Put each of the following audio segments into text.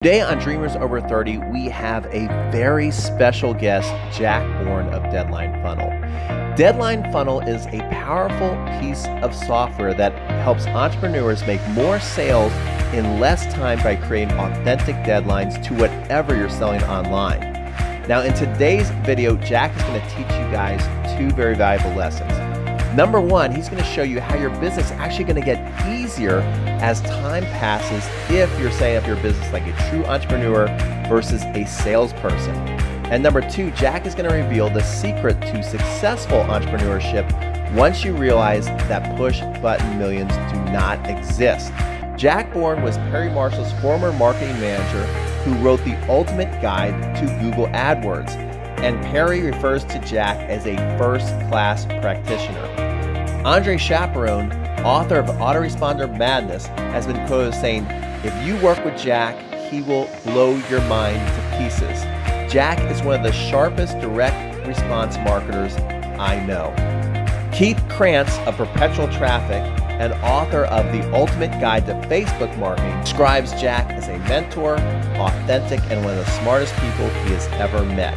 Today on Dreamers Over 30, we have a very special guest, Jack Bourne of Deadline Funnel. Deadline Funnel is a powerful piece of software that helps entrepreneurs make more sales in less time by creating authentic deadlines to whatever you're selling online. Now, in today's video, Jack is going to teach you guys two very valuable lessons. Number one, he's going to show you how your business is actually going to get easier as time passes if you're setting up your business like a true entrepreneur versus a salesperson. And number two, Jack is going to reveal the secret to successful entrepreneurship once you realize that push button millions do not exist. Jack Bourne was Perry Marshall's former marketing manager who wrote the ultimate guide to Google AdWords. And Perry refers to Jack as a first-class practitioner. Andre Chaperon, author of Autoresponder Madness, has been quoted as saying, "If you work with Jack, he will blow your mind to pieces." Jack is one of the sharpest direct response marketers I know. Keith Krance of Perpetual Traffic, and author of The Ultimate Guide to Facebook Marketing, describes Jack as a mentor, authentic, and one of the smartest people he has ever met.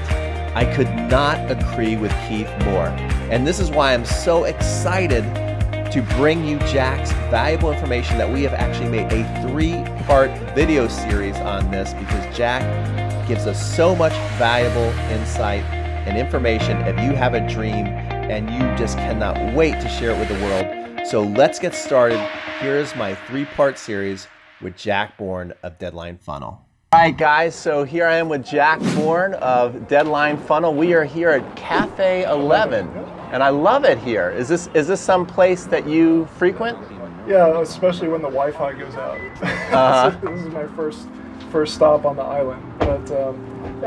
I could not agree with Keith more. And this is why I'm so excited to bring you Jack's valuable information that we have actually made a 3-part video series on this, because Jack gives us so much valuable insight and information if you have a dream and you just cannot wait to share it with the world. So let's get started. Here's my 3-part series with Jack Bourne of Deadline Funnel. All right, guys, so here I am with Jack Bourne of Deadline Funnel. We are here at Cafe 11, and I love it here. Is this some place that you frequent? Yeah, especially when the Wi-Fi goes out. This is my first stop on the island. But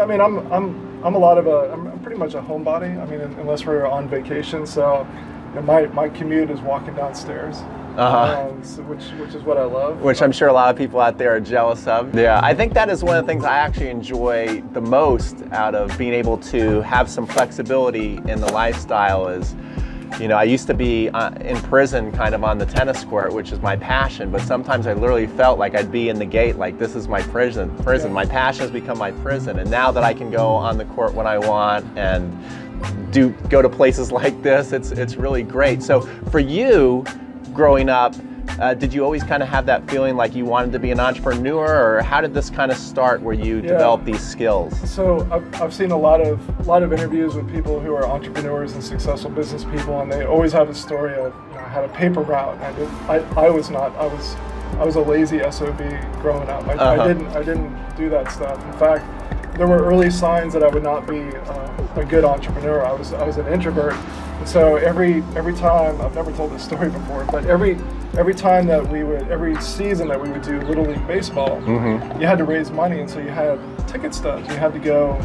I mean, I'm pretty much a homebody. I mean, unless we're on vacation. So you know, my commute is walking downstairs. Which is what I love. Which I'm sure a lot of people out there are jealous of. Yeah, I think that is one of the things I actually enjoy the most out of being able to have some flexibility in the lifestyle is, you know, I used to be in prison kind of on the tennis court, which is my passion, but sometimes I literally felt like I'd be in the gate like this is my prison. Yeah. My passion has become my prison, and now that I can go on the court when I want and go to places like this, it's really great. So for you, growing up, did you always kind of have that feeling like you wanted to be an entrepreneur, or how did this kind of start where you developed these skills? So I've seen a lot of interviews with people who are entrepreneurs and successful business people, and they always have a story of, you know, I had a paper route. I was not. I was a lazy SOB growing up. I didn't do that stuff. In fact, there were early signs that I would not be a good entrepreneur. I was an introvert. And so every time, I've never told this story before, but every season that we would do Little League Baseball, you had to raise money, and so you had ticket stubs. You had to go,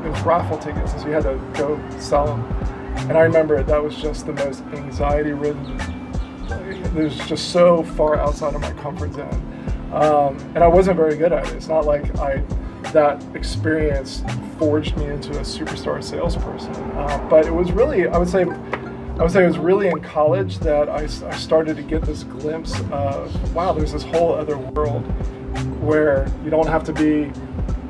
it was raffle tickets, and so you had to go sell them. And I remember that was just the most anxiety-ridden. It was just so far outside of my comfort zone. And I wasn't very good at it. It's not like that experience forged me into a superstar salesperson. But it was really, I would say it was really in college that I started to get this glimpse of, wow, there's this whole other world where you don't have to be,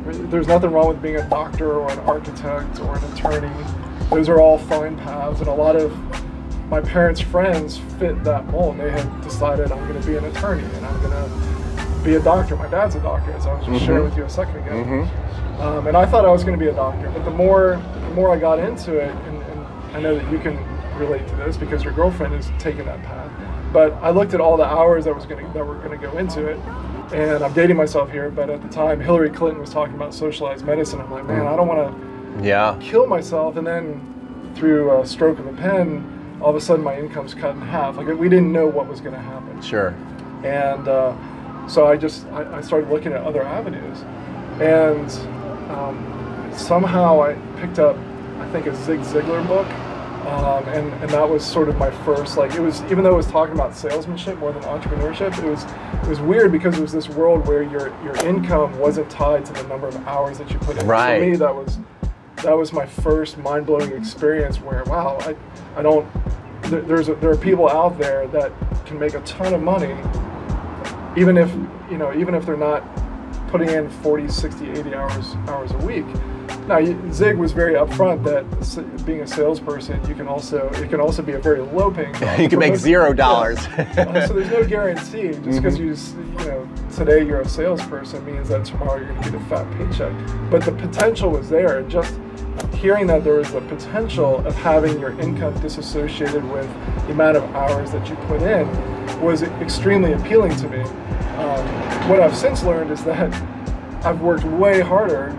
there's nothing wrong with being a doctor or an architect or an attorney. Those are all fine paths, and a lot of my parents' friends fit that mold. They had decided, I'm going to be an attorney and I'm going to be a doctor. My dad's a doctor, as I was just sharing with you a second ago. And I thought I was going to be a doctor, but the more I got into it, and I know that you can relate to this because your girlfriend is taking that path, but I looked at all the hours that were going to go into it, and I'm dating myself here, but at the time Hillary Clinton was talking about socialized medicine. I'm like, man, I don't want to kill myself, and then through a stroke of a pen, all of a sudden my income's cut in half. Like, we didn't know what was going to happen. Sure. And so I started looking at other avenues, and somehow I picked up, I think, a Zig Ziglar book, and that was sort of my first, like, it was, even though it was talking about salesmanship more than entrepreneurship, it was weird because it was this world where your income wasn't tied to the number of hours that you put in. Right. For me, that was my first mind-blowing experience where, wow, there are people out there that can make a ton of money, even if they're not putting in 40, 60, 80 hours a week. Now, Zig was very upfront that being a salesperson, it can also be a very low paying job. You can make $0. Yeah. So there's no guarantee. Just because today you're a salesperson means that tomorrow you're going to get a fat paycheck. But the potential was there. And just hearing that there was the potential of having your income disassociated with the amount of hours that you put in was extremely appealing to me. What I've since learned is that I've worked way harder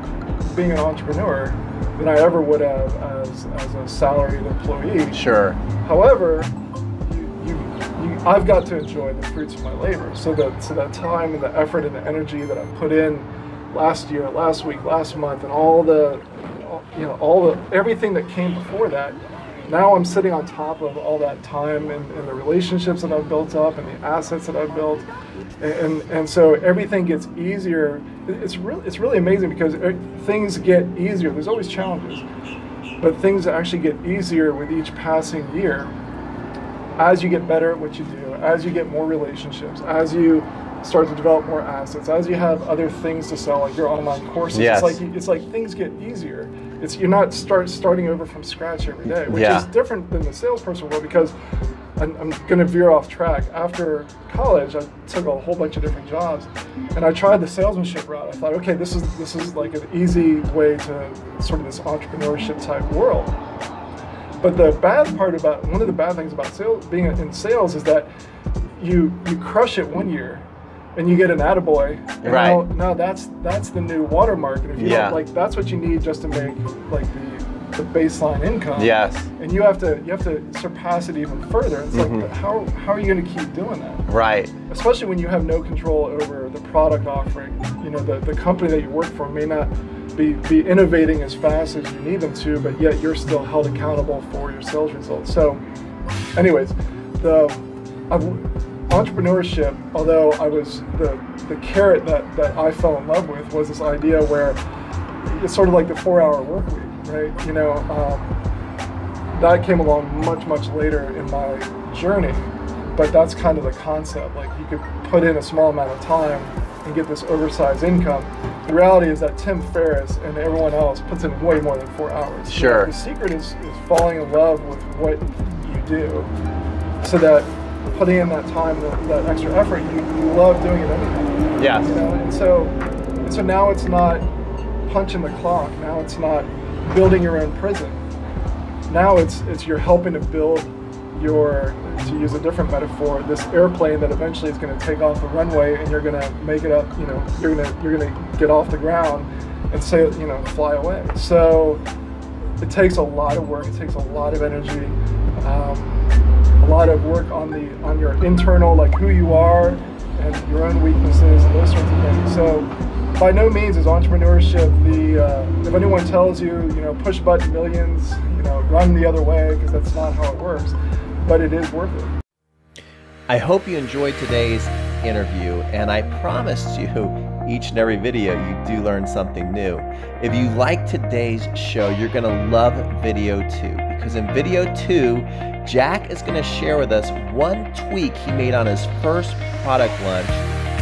being an entrepreneur than I ever would have as a salaried employee. Sure. However, I've got to enjoy the fruits of my labor. So that time and the effort and the energy that I put in last year, last week, last month, and everything that came before that. Now I'm sitting on top of all that time and the relationships that I've built up and the assets that I've built, and so everything gets easier. It's really amazing because things get easier. There's always challenges, but things actually get easier with each passing year. As you get better at what you do, as you get more relationships, as you start to develop more assets, as you have other things to sell, like your online courses, yes. it's like things get easier. You're not starting over from scratch every day, which is different than the salesperson world, because I'm going to veer off track. After college, I took a whole bunch of different jobs, and I tried the salesmanship route. I thought, okay, this is like an easy way to sort of this entrepreneurship type world. But one of the bad things about being in sales is that you crush it one year, and you get an attaboy. And right. Now that's the new watermark. And if you don't, like, that's what you need just to make like the baseline income. Yes. And you have to surpass it even further. It's like, how are you going to keep doing that? Right. Especially when you have no control over the product offering. The company that you work for may not be innovating as fast as you need them to, but yet you're still held accountable for your sales results. So, anyways, entrepreneurship, although I was the carrot that I fell in love with, was this idea where it's sort of like the 4-hour work week, right? That came along much later in my journey, but that's kind of the concept. Like, you could put in a small amount of time and get this oversized income. The reality is that Tim Ferriss and everyone else puts in way more than 4 hours. Sure. The secret is falling in love with what you do, so that putting in that time, that extra effort, you love doing it anyway. Yes. And so now it's not punching the clock. Now it's not building your own prison. Now it's you're helping to build to use a different metaphor, this airplane that eventually is going to take off the runway, and you're going to make it up. You're going to get off the ground and fly away. So it takes a lot of work. It takes a lot of energy. A lot of work on your internal, like who you are and your own weaknesses and those sorts of things. So by no means is entrepreneurship if anyone tells you, push button millions, run the other way, because that's not how it works, but it is worth it. I hope you enjoyed today's interview, and I promised you each and every video you do learn something new. If you like today's show, you're going to love video 2, because in video 2, Jack is going to share with us one tweak he made on his first product launch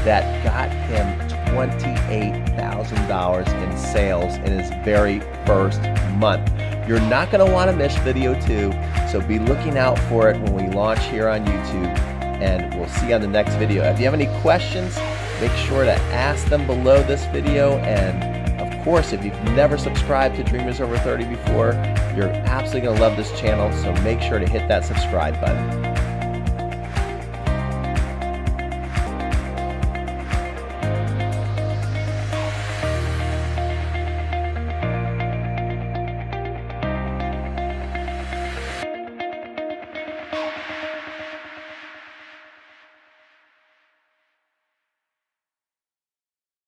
that got him $28,000 in sales in his very first month. You're not going to want to miss video 2, so be looking out for it when we launch here on YouTube, and we'll see you on the next video. If you have any questions, make sure to ask them below this video, and of course, if you've never subscribed to Dreamers Over 30 before, you're absolutely going to love this channel, so make sure to hit that subscribe button.